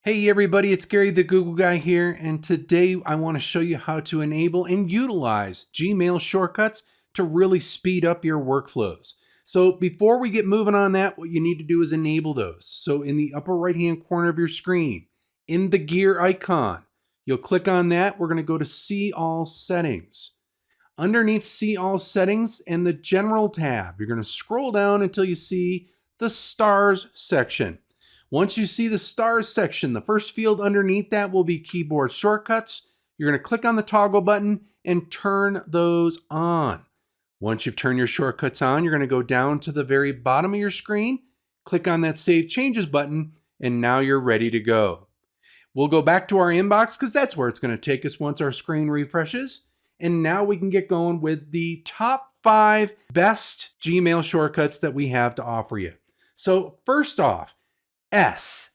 Hey everybody, it's Gary the Google Guy here, and today I want to show you how to enable and utilize Gmail shortcuts to really speed up your workflows. So before we get moving on that, what you need to do is enable those. So in the upper right hand corner of your screen, in the gear icon, you'll click on that. We're going to go to See All Settings. Underneath See All Settings and the General tab, you're going to scroll down until you see the Stars section. Once you see the Stars section, the first field underneath that will be keyboard shortcuts. You're going to click on the toggle button and turn those on. Once you've turned your shortcuts on, you're going to go down to the very bottom of your screen, click on that Save Changes button, and now you're ready to go. We'll go back to our inbox because that's where it's going to take us once our screen refreshes. And now we can get going with the top 5 best Gmail shortcuts that we have to offer you. So first off, S.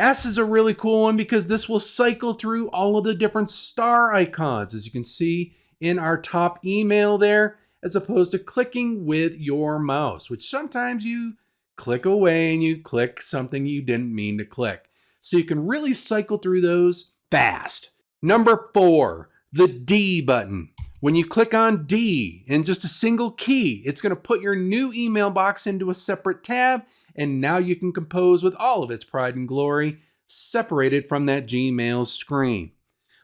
S is a really cool one because this will cycle through all of the different star icons, as you can see in our top email there, as opposed to clicking with your mouse, which sometimes you click away and you click something you didn't mean to click. So you can really cycle through those fast. Number 4, the D button. When you click on D in just a single key, it's going to put your new email box into a separate tab, and now you can compose with all of its pride and glory, separated from that Gmail screen.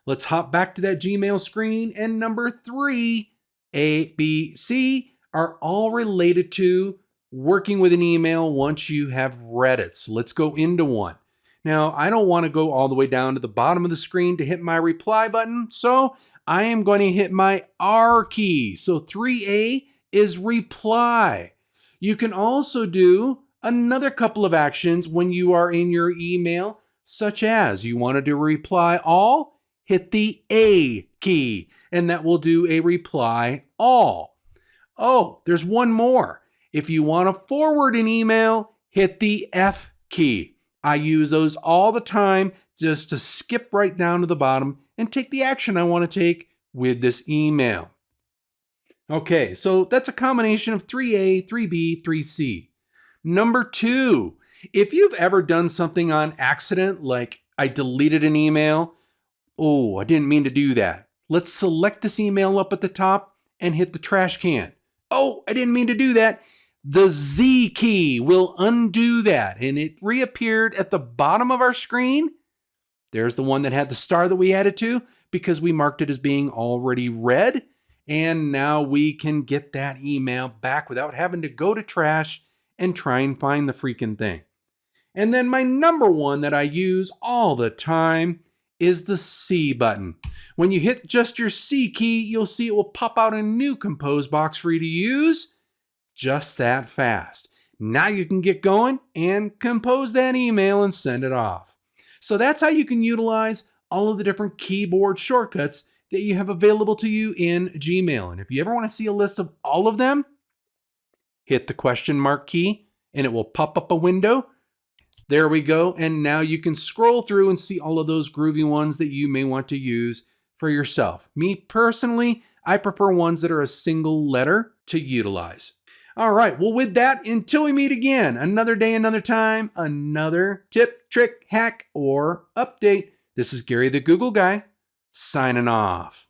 Let's hop back to that Gmail screen, and number 3, A, B, C are all related to working with an email once you have read it. So let's go into one. Now, I don't want to go all the way down to the bottom of the screen to hit my reply button, so I am going to hit my R key. So 3A is reply. You can also do another couple of actions when you are in your email, such as you wanted to reply all, hit the A key, and that will do a reply all. Oh, there's one more. If you want to forward an email, hit the F key. I use those all the time just to skip right down to the bottom and take the action I want to take with this email. Okay, so that's a combination of 3A, 3B, 3C. Number 2, if you've ever done something on accident, like I deleted an email, oh, I didn't mean to do that. Let's select this email up at the top and hit the trash can. Oh, I didn't mean to do that. The Z key will undo that, and it reappeared at the bottom of our screen. There's the one that had the star that we added to because we marked it as being already read. And now we can get that email back without having to go to trash and try and find the freaking thing. And then my number one that I use all the time is the C button. When you hit just your C key, you'll see it will pop out a new compose box for you to use just that fast. Now you can get going and compose that email and send it off. So that's how you can utilize all of the different keyboard shortcuts that you have available to you in Gmail. And if you ever want to see a list of all of them, hit the question mark key and it will pop up a window. There we go. And now you can scroll through and see all of those groovy ones that you may want to use for yourself. Me personally, I prefer ones that are a single letter to utilize. All right, well, with that, until we meet again, another day, another time, another tip, trick, hack, or update. This is Gary the Google Guy, signing off.